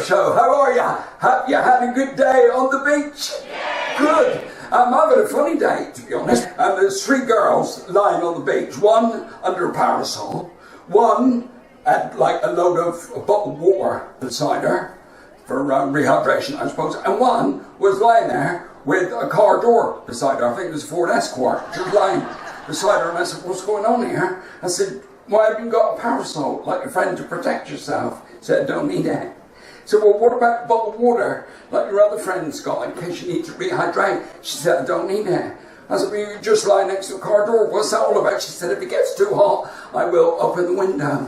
Show. How are ya? Have you had a good day on the beach? Good. I'm having a funny day, to be honest. And there's 3 girls lying on the beach. One under a parasol. One had like a load of bottled water beside her for rehydration, I suppose. And one was lying there with a car door beside her. I think it was a Ford Escort. She was lying beside her, and I said, what's going on here? I said, why haven't you got a parasol, like a friend, to protect yourself? She said, I don't need it. So, well, what about bottled water, like your other friends got, in case you need to rehydrate? She said, I don't need it. I said, well, you just lie next to a car door. What's that all about? She said, if it gets too hot, I will open the window.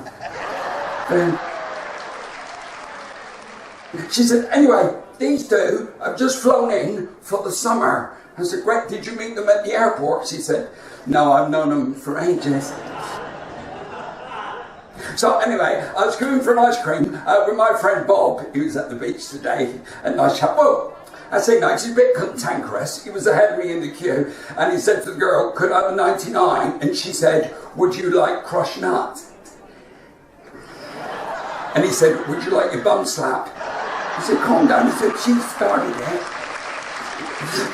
She said, anyway, these 2 have just flown in for the summer. I said, great, did you meet them at the airport? She said, no, I've known them for ages. So anyway, I was going for an ice cream with my friend Bob, who was at the beach today, and nice chap. Well, I say nice, he's a bit cantankerous. He was ahead of me in the queue, and he said to the girl, could I have a 99? And she said, would you like crushed nut? And he said, would you like your bum slapped? He said, calm down. He said, she started it.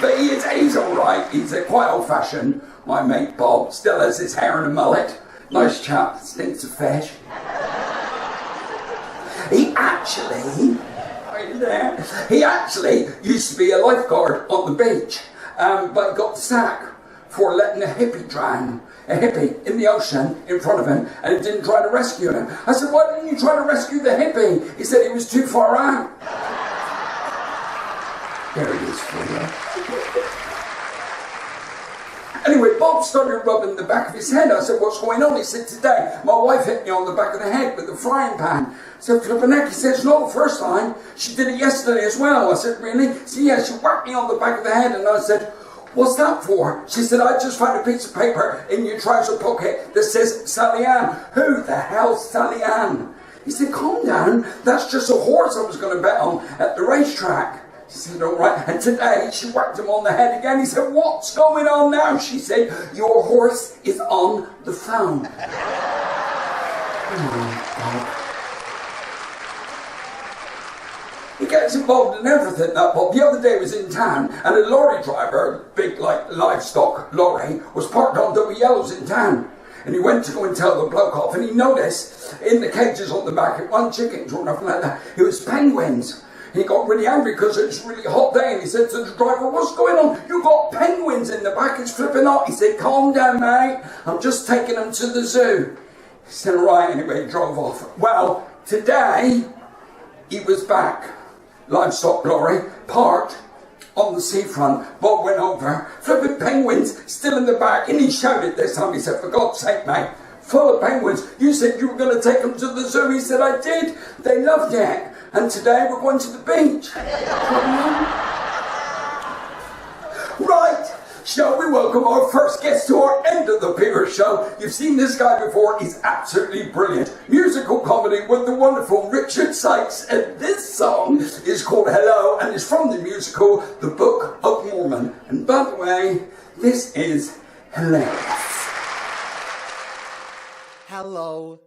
But he's all right. He's quite old-fashioned. My mate Bob still has his hair and a mullet. Nice chap, stinks of fish. He actually used to be a lifeguard on the beach, but got the sack for letting a hippie drown. A hippie in the ocean in front of him, and he didn't try to rescue him. I said, why didn't you try to rescue the hippie? He said he was too far out. There it is for you. Anyway, Bob started rubbing the back of his head. I said, what's going on? He said, today, my wife hit me on the back of the head with a frying pan. I said, flipping heck. He said, it's not the first time. She did it yesterday as well. I said, really? He said, yeah, she whacked me on the back of the head. And I said, what's that for? She said, I just found a piece of paper in your trouser pocket that says Sally Ann. Who the hell's Sally Ann? He said, calm down. That's just a horse I was going to bet on at the racetrack. She said, all right. And today she whacked him on the head again. He said, what's going on now? She said, your horse is on the phone. He gets involved in everything, that Bob. The other day he was in town, and a lorry driver, big like livestock lorry, was parked on double yellows in town. And he went to go and tell the bloke off, and he noticed in the cages on the back, it wasn't chickens or nothing like that, it was penguins. He got really angry because it was a really hot day, and he said to the driver, what's going on? You've got penguins in the back, it's flipping hot. He said, calm down, mate, I'm just taking them to the zoo. He said, right, anyway, he drove off. Well, today, he was back. Livestock lorry, parked on the seafront. Bob went over, flipping penguins still in the back, and he shouted this time. He said, for God's sake, mate, full of penguins. You said you were going to take them to the zoo. He said, I did. They loved it. And today we're going to the beach. Right. Shall we welcome our first guest to our end of the Peter Show? You've seen this guy before. He's absolutely brilliant. Musical comedy with the wonderful Richard Sykes. And this song is called Hello, and it's from the musical The Book of Mormon. And by the way, this is hilarious. Hello,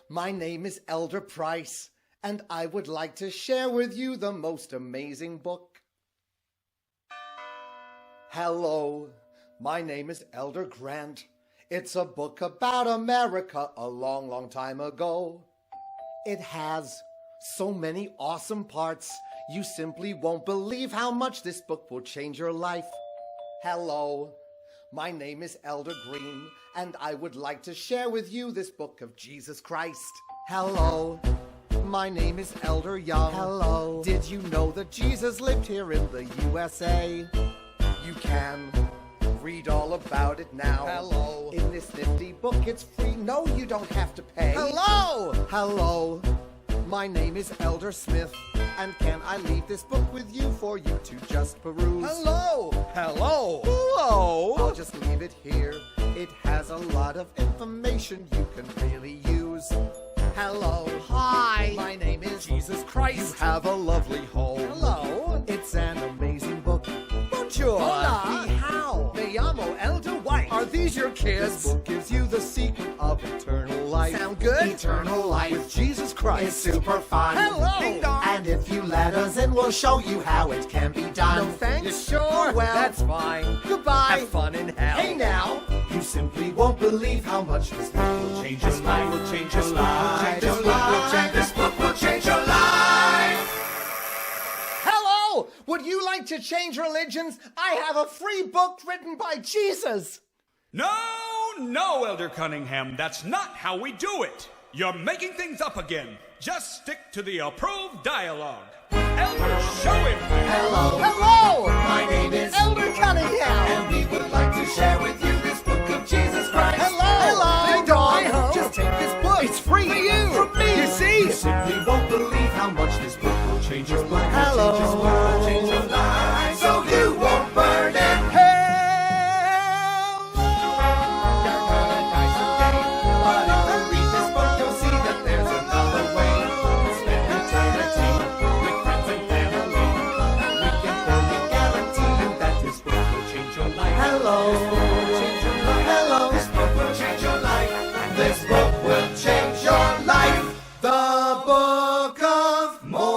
my name is Elder Price, and I would like to share with you the most amazing book. Hello, my name is Elder Grant. It's a book about America a long, long time ago. It has so many awesome parts, you simply won't believe how much this book will change your life. Hello, my name is Elder Green, and I would like to share with you this book of Jesus Christ. Hello, my name is Elder Young. Hello, did you know that Jesus lived here in the USA? You can read all about it now. Hello. In this nifty book, it's free. No, you don't have to pay. Hello! Hello. My name is Elder Smith, and can I leave this book with you for you to just peruse? Hello! Hello! Hello! I'll just leave it here. It has a lot of information you can really use. Hello. Hi. My name is Jesus Christ. You have a lovely home. Hello. It's an amazing book. Bonjour. Hola. Ni hao. Me llamo Elder White. Are these your kids? This book gives you the secret of eternal life. Sound good. Eternal life With Jesus Christ. is super fun. Hello. Ding dong. And if you let us in, we'll show you how it can be done. No thanks? You sure? Well, that's fine. Goodbye. Have fun in hell. Hey now, you simply won't believe how much this book will change your life. Will change your life. This book will change. This book will change your life. Hello! Would you like to change religions? I have a free book written by Jesus. No, no, Elder Cunningham, that's not how we do it. You're making things up again. Just stick to the approved dialogue. Elder, show him. Hello. Hello! My name is Elder Cunningham. and we would like to share with you this book of Jesus Christ. Hello! Ding dong. Hi ho! Just take this book. It's free for you. From me. You see? You simply won't believe how much this book will change your life. Hello. Change your world, change your life, so you won't burn it. But if you read this book, you'll see that there's another way to spend eternity with friends and family. And we can fully guarantee you that this book will change your life. Hello. Hello. This book will change your life. This book will change your life. The Book of Mormon.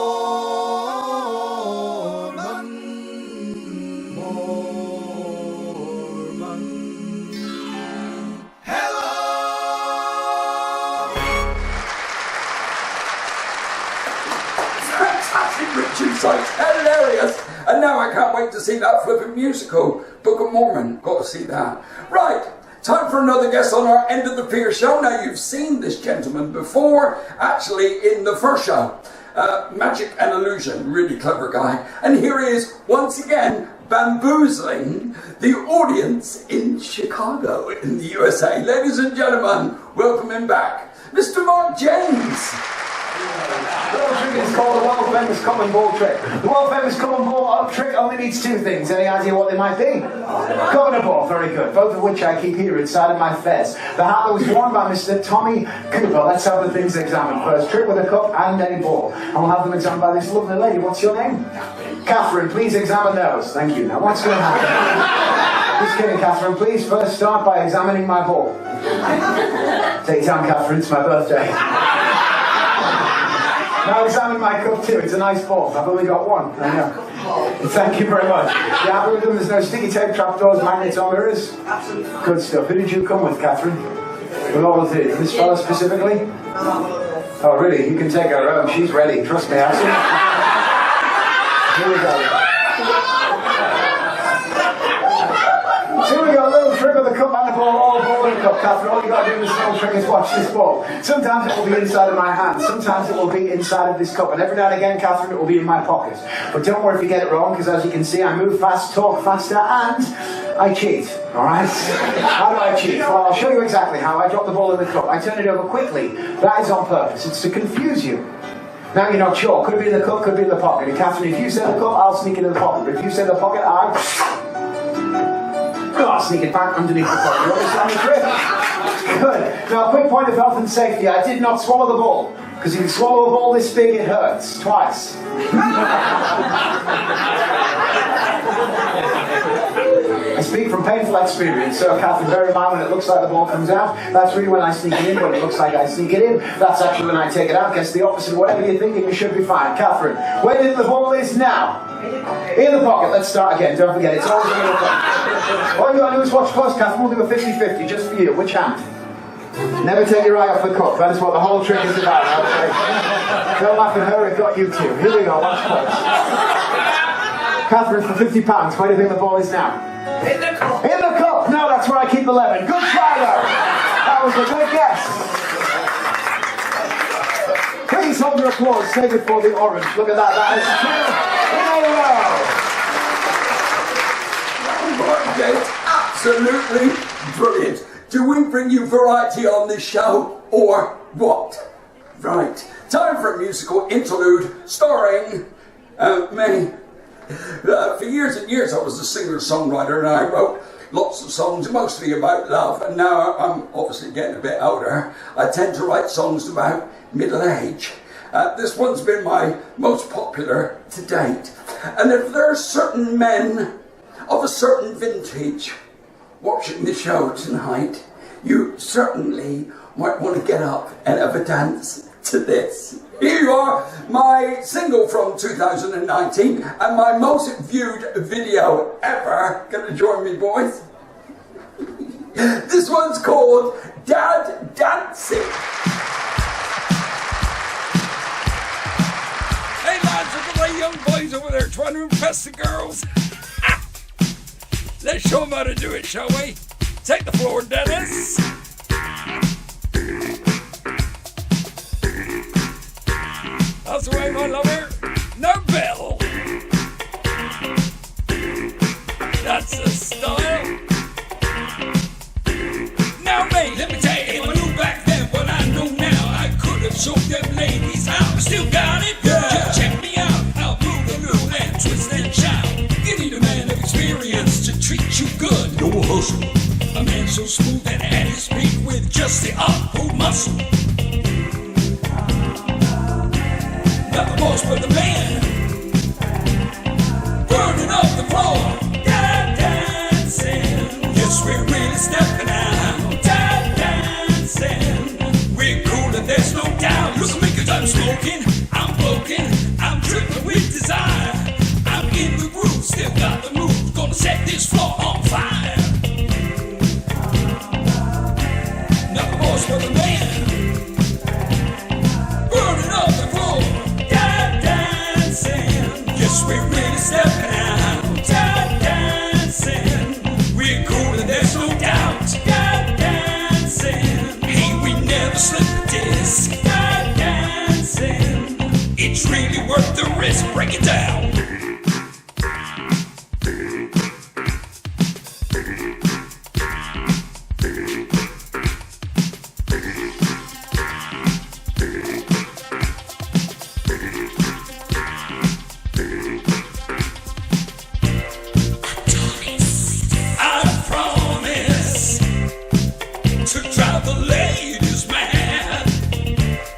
Hello. Fantastic, Richard Sykes, hilarious. And now I can't wait to see that flipping musical, Book of Mormon. Got to see that. Right, time for another guest on our End of the Pier show. Now, you've seen this gentleman before, actually, in the first show. Magic and Illusion, really clever guy. And here he is, once again, bamboozling the audience in Chicago, in the USA. Ladies and gentlemen, welcome him back, Mr. Mark James. The little trick is called the world famous common ball trick. The world famous common ball trick only needs two things. Any idea what they might be? Cup and a ball, very good. Both of which I keep here inside of my fez. The hat that was worn by Mr. Tommy Cooper. Let's have the things examined first. Trick with a cup and a ball. And we'll have them examined by this lovely lady. What's your name? Catherine, please examine those. Thank you. Now what's going to happen? Just kidding, Catherine. Please first start by examining my ball. Take your time, Catherine. It's my birthday. Now examine my cup too. It's a nice ball. I've only got one. I know. Thank you very much. You happy with them? There's no sticky tape, trapdoors, magnets or mirrors? Absolutely. Good stuff. Who did you come with, Catherine? With all of these. This fella specifically? Oh, really? You can take her home. She's ready. Trust me. I've seen it. Here we go. So we got a little trick of the cup and the ball, all ball in the cup, Catherine. All you got to do with this little trick is watch this ball. Sometimes it will be inside of my hand, sometimes it will be inside of this cup, and every now and again, Catherine, it will be in my pocket. But don't worry if you get it wrong, because as you can see, I move fast, talk faster, and I cheat. Alright? How do I cheat? Well, I'll show you exactly how. I drop the ball in the cup. I turn it over quickly. That is on purpose. It's to confuse you. Now you're not sure. Could it be in the cup, could it be in the pocket. And Catherine, if you say the cup, I'll sneak it in the pocket. But if you say the pocket, I'll sneak it back underneath the pocket. You understand the trick? Good. Now, a quick point of health and safety. I did not swallow the ball. Because if you swallow a ball this big, it hurts. Twice. I speak from painful experience, so Catherine, bear in mind when it looks like the ball comes out, that's really when I sneak it in. When it looks like I sneak it in, that's actually when I take it out. Guess the opposite. Whatever you're thinking, you should be fine. Catherine, where do you think the ball is now? In the pocket. Let's start again. Don't forget, it's always in the pocket. All you got to do is watch close, Catherine. We'll do a 50-50 just for you. Which hand? Never take your eye off the cup. That is what the whole trick is about. Okay? Don't laugh at her, it got you too. Here we go, watch close. Catherine, for £50, where do you think the ball is now? In the cup. In the cup! No, that's where I keep the lemon. Good try though. That was a good guess. Please hold your applause. Save it for the orange. Look at that. That is two in a row. Absolutely brilliant. Do we bring you variety on this show, or what? Right, time for a musical interlude starring me. For years and years I was a singer-songwriter, and I wrote lots of songs, mostly about love, and now I'm obviously getting a bit older. I tend to write songs about middle age. This one's been my most popular to date. And if there are certain men of a certain vintage watching the show tonight, you certainly might want to get up and have a dance to this. Here you are, my single from 2019 and my most viewed video ever. Gonna join me, boys? This one's called Dad Dancing. Hey lads, look at my young boys over there trying to impress the girls. Let's show them how to do it, shall we? Take the floor, Dennis. That's the way, my lover. No bell. That's the style. Now, mate, let me tell you, if I knew back then what I know now, I could have showed them ladies how. I still got it. Yeah. Just check me out. I'll move a little and twist and shout. You need a man of experience to treat you good. No hustle. A man so smooth and at his feet with just the upper muscle. Not the boss, but the man. Burning up the floor. Dad dancing. Yes, we're really stepping out. Dad dancing. We're cool and there's no doubt. Look at me 'cause I'm smoking. I'm broken. I'm dripping with desire. I'm in the groove, still got the move. Gonna set this floor on fire. Not the boss, but the man. Burning up the floor. Dad dancing. Yes, we're really stepping out. Dad dancing. We're cool and there's no doubt. Dad dancing. Hey, we never slip the disc. Dad dancing. It's really worth the risk. Break it down. I promise to drive the ladies mad.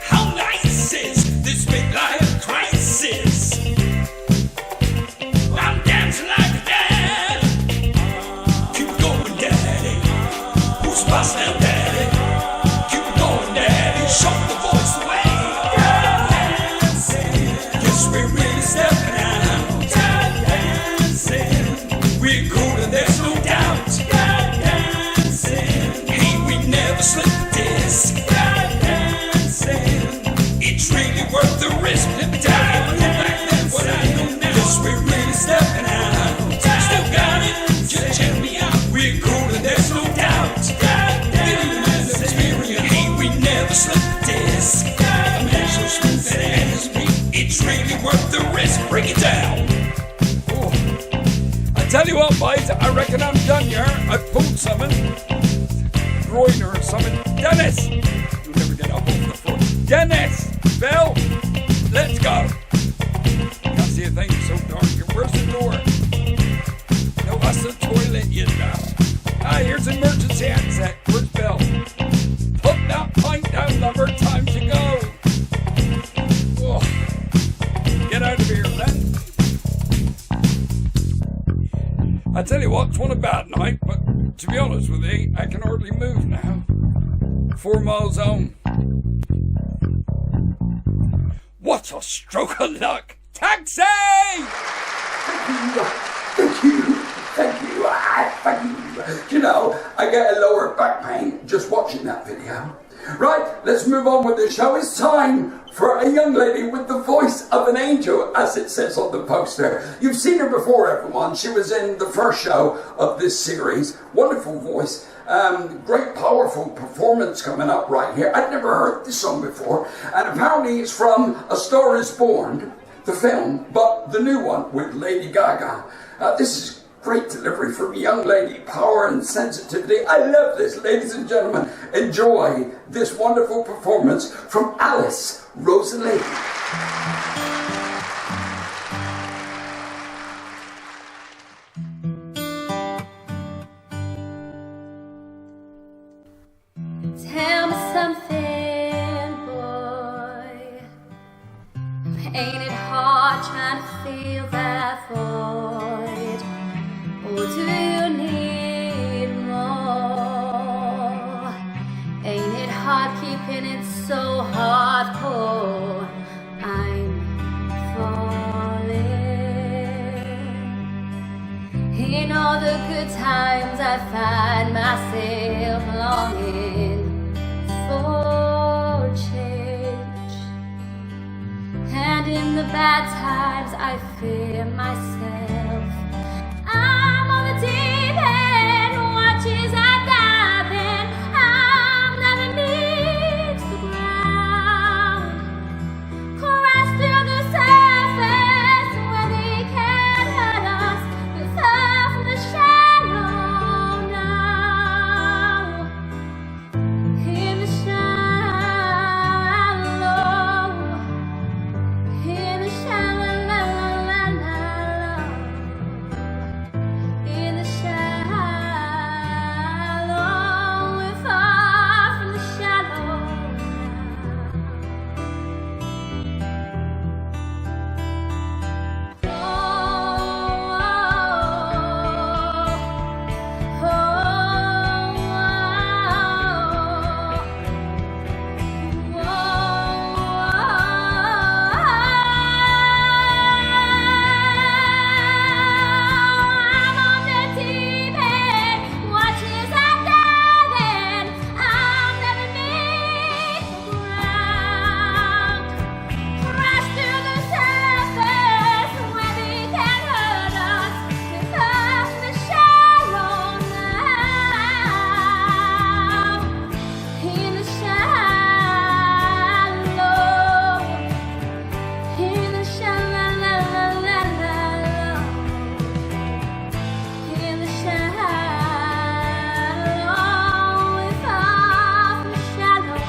How nice is this midlife crisis? I'm dancing like a dad. Keep going, daddy. Who's boss now, daddy? Keep going, daddy. Show the voice the way. Dancing. Yes, we're really stepping out. Dancing. We're cool and there's no doubt. Dancing. Hey, we never slip the disc. Dancing. It's really worth the risk. Let me tell you, back then what I know now. Yes, we're really stepping out. Still got it. Just check me out. We're cool and there's no doubt. Giving the man of experience. Hey, we never slip the disc. A man so smooth that at his feet. It's really worth the risk. Break it down. Oh. I tell you what, boys, I reckon I'm done here. I pulled something. Groiner or something. Dennis! You'll never get up off the floor. Dennis! Bell! Let's go! Can't see a thing, it's so dark. Where's the door? No, that's the toilet, you know. Ah, here's emergency exit. Where's Bell? Put that pint down, lover. Time to go. Oh. Get out of here, then. I tell you what, it's one a bad night, but to be honest with you, I can hardly move now. 4 miles home. What a stroke of luck! Taxi! Thank you. Thank you. Thank you. You know, I get a lower back pain just watching that video. Right, let's move on with the show. It's time for a young lady with the voice of an angel, as it says on the poster. You've seen her before, everyone. She was in the first show of this series. Wonderful voice. Great, powerful performance coming up right here. I'd never heard this song before. And apparently it's from A Star Is Born, the film, but the new one with Lady Gaga. This is great delivery from a young lady, power and sensitivity. I love this, ladies and gentlemen. Enjoy this wonderful performance from Alice Rosalie. Tell me something, boy. Ain't it hard trying to fill that void? Or do you need more? I find myself longing for change. And in the bad times I fear myself. I'm on the deep end, watches I dive in. I'm never beneath the ground. Crash through the surface where they can't hurt us. We fell from the shallow now. In the shallow. In the shallow. In the shallow. We're far from the shallow now. I'm on the deep end, watch as I dive in. I'm never beneath the ground. Crash through the surface where they can't hurt us. We're far from the shallow now. In the shallow. In the shallow. In the shallow. We're far from the shallow.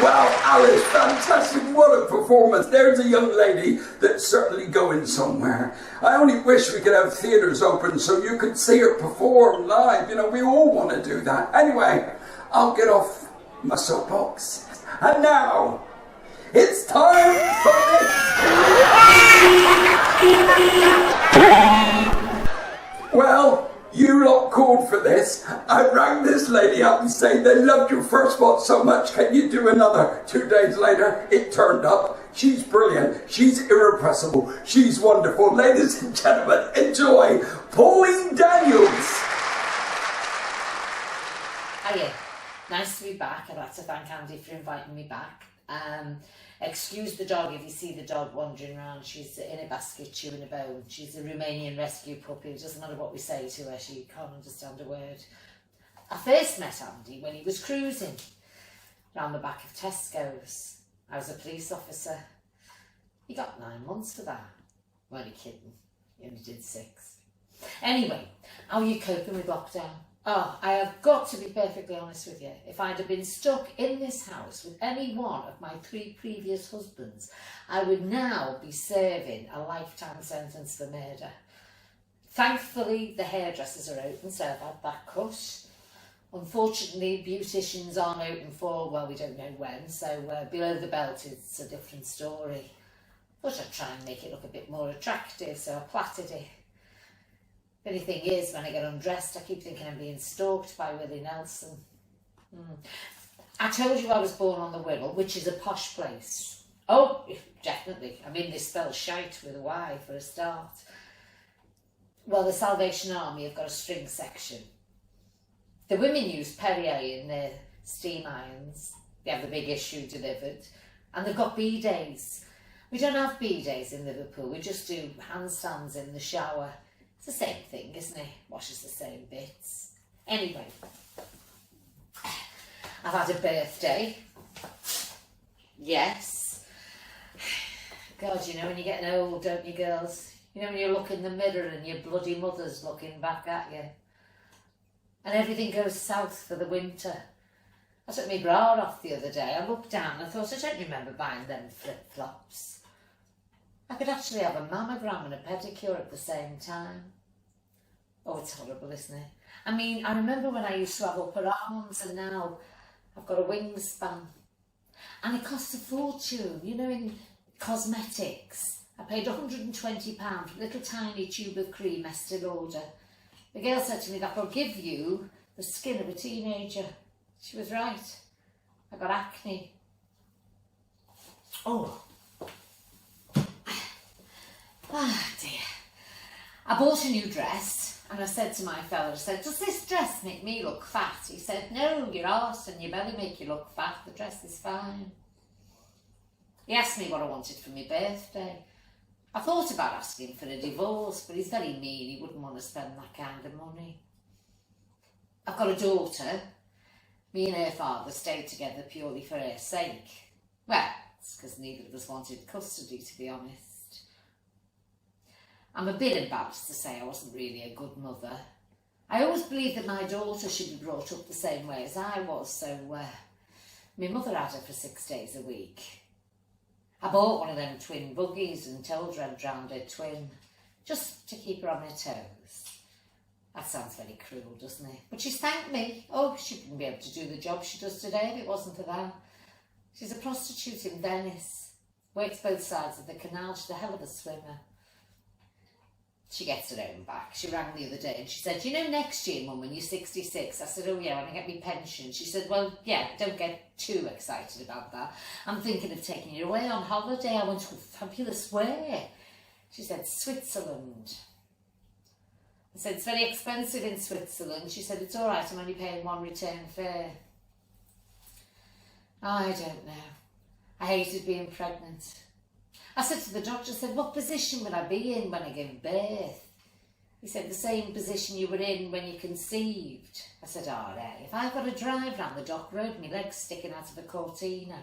Wow, Alice, fantastic. What a performance. There's a young lady that's certainly going somewhere. I only wish we could have theatres open so you could see her perform live. You know, we all want to do that. Anyway, I'll get off my soapbox. And now, it's time for this. Well, you lot called for this. I rang this lady up and said they loved your first spot so much, can you do another? 2 days later, it turned up. She's brilliant. She's irrepressible. She's wonderful. Ladies and gentlemen, enjoy Pauline Daniels. Hiya, nice to be back. I'd like to thank Andy for inviting me back. Excuse the dog if you see the dog wandering around. She's in a basket chewing a bone. She's a Romanian rescue puppy. It doesn't matter what we say to her, she can't understand a word. I first met Andy when he was cruising round the back of Tesco's. I was a police officer. He got 9 months for that. Weren't you kidding? He only did 6. Anyway, how are you coping with lockdown? Oh, I have got to be perfectly honest with you. If I'd have been stuck in this house with any one of my 3 previous husbands, I would now be serving a lifetime sentence for murder. Thankfully, the hairdressers are open, so I've had that cut. Unfortunately, beauticians aren't open for, well, we don't know when, so below the belt it's a different story. But I try and make it look a bit more attractive, so I plaited it. The only thing is, when I get undressed, I keep thinking I'm being stalked by Willie Nelson. I told you I was born on the Wirral, which is a posh place. Oh, definitely. I'm in this spell shite with a Y for a start. Well, the Salvation Army have got a string section. The women use Perrier in their steam irons. They have the big issue delivered. And they've got B-days. We don't have B-days in Liverpool. We just do handstands in the shower. It's the same thing, isn't it? Washes the same bits. Anyway, I've had a birthday. Yes. God, you know when you're getting old, don't you, girls? You know when you look in the mirror and your bloody mother's looking back at you. And everything goes south for the winter. I took my bra off the other day. I looked down and I thought, I don't remember buying them flip-flops. I could actually have a mammogram and a pedicure at the same time. Oh, it's horrible, isn't it? I mean, I remember when I used to have upper arms and now I've got a wingspan. And it costs a fortune, you know, in cosmetics. I paid £120 for a little tiny tube of cream, Estee Lauder. The girl said to me that will give you the skin of a teenager. She was right. I got acne. Oh. Ah, dear. I bought a new dress and I said to my fella, I said, does this dress make me look fat? He said, no, your arse and your belly make you look fat. The dress is fine. He asked me what I wanted for my birthday. I thought about asking for a divorce, but he's very mean. He wouldn't want to spend that kind of money. I've got a daughter. Me and her father stayed together purely for her sake. Well, it's because neither of us wanted custody, to be honest. I'm a bit embarrassed to say I wasn't really a good mother. I always believed that my daughter should be brought up the same way as I was, so my mother had her for 6 days a week. I bought one of them twin buggies and told her I'd drowned her twin, just to keep her on her toes. That sounds very cruel, doesn't it? But she's thanked me. Oh, she wouldn't be able to do the job she does today if it wasn't for that. She's a prostitute in Venice. Works both sides of the canal. She's a hell of a swimmer. She gets her own back. She rang the other day and she said, you know, next year, Mum, when you're 66. I said, oh yeah, when I get my pension. She said, well, yeah, don't get too excited about that. I'm thinking of taking you away on holiday. I went, oh, fabulous, where? She said, Switzerland. I said, it's very expensive in Switzerland. She said, it's all right, I'm only paying one return fare. I don't know. I hated being pregnant. I said to the doctor, I said, what position would I be in when I give birth? He said, the same position you were in when you conceived. I said, all right, if I've got to drive round the dock road, my legs sticking out of a cortina.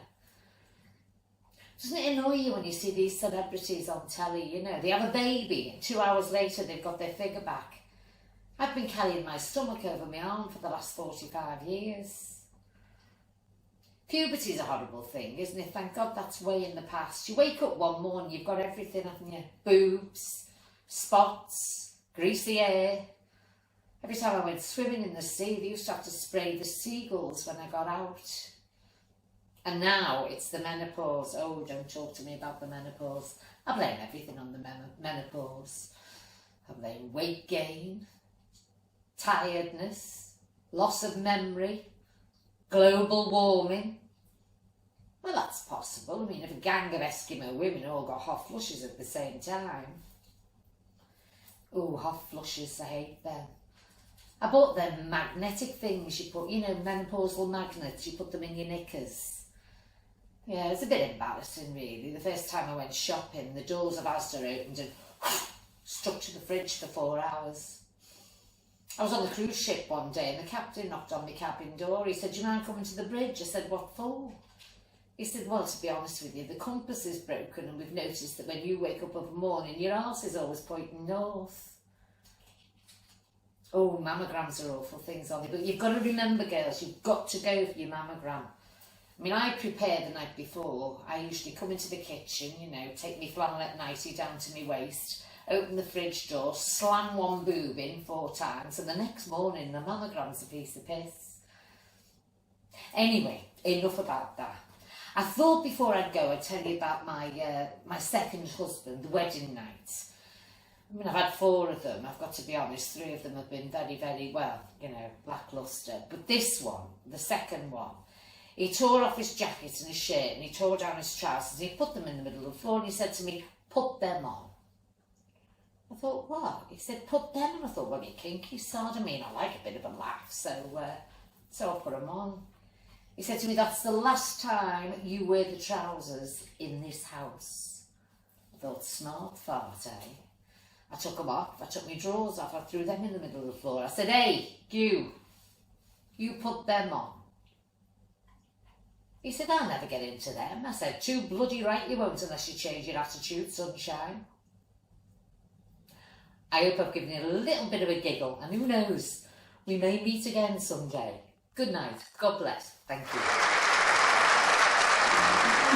Doesn't it annoy you when you see these celebrities on telly, you know, they have a baby and 2 hours later they've got their figure back. I've been carrying my stomach over my arm for the last 45 years. Puberty's a horrible thing, isn't it? Thank God that's way in the past. You wake up one morning, you've got everything, haven't you? Boobs, spots, greasy hair. Every time I went swimming in the sea, they used to have to spray the seagulls when I got out. And now it's the menopause. Oh, don't talk to me about the menopause. I blame everything on the menopause. I blame weight gain, tiredness, loss of memory, global warming. Well, that's possible. I mean, if a gang of Eskimo women all got hot flushes at the same time. Oh, hot flushes, I hate them. I bought them magnetic things you put, you know, menopausal magnets, you put them in your knickers. Yeah, it's a bit embarrassing, really. The first time I went shopping, the doors of Asda opened and stuck to the fridge for 4 hours. I was on the cruise ship one day and the captain knocked on my cabin door. He said, do you mind coming to the bridge? I said, what for? He said, well, to be honest with you, the compass is broken and we've noticed that when you wake up of a morning, your arse is always pointing north. Oh, mammograms are awful things, aren't they? But you've got to remember, girls, you've got to go for your mammogram. I mean, I prepare the night before. I usually come into the kitchen, you know, take my flannelette nightie down to my waist, open the fridge door, slam one boob in 4 times, and the next morning the mammogram's a piece of piss. Anyway, enough about that. I thought before I'd go, I'd tell you about my second husband, the wedding night. I mean, I've had 4 of them. I've got to be honest, 3 of them have been very, very well, you know, lacklustre. But this one, the second one, he tore off his jacket and his shirt and he tore down his trousers and he put them in the middle of the floor and he said to me, put them on. I thought, what? He said, put them on. I thought, well, you kinky sod. I mean, I like a bit of a laugh, so I put them on. He said to me, that's the last time you wear the trousers in this house. I thought, smart fart, eh? I took them off, I took my drawers off, I threw them in the middle of the floor. I said, hey, you put them on. He said, I'll never get into them. I said, too bloody right you won't unless you change your attitude, sunshine. I hope I've given you a little bit of a giggle, and who knows, we may meet again someday. Good night. God bless. Thank you.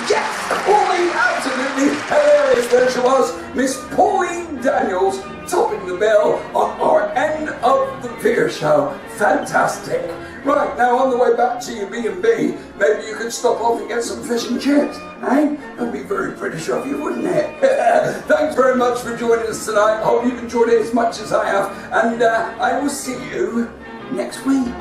Yes, Pauline, absolutely hilarious. There she was, Miss Pauline Daniels, topping the bill on our End of the Pier show. Fantastic. Right, now on the way back to your B&B, maybe you could stop off and get some fish and chips, eh? That'd be very British of you, wouldn't it? Thanks very much for joining us tonight. Hope you've enjoyed it as much as I have, and I will see you next week.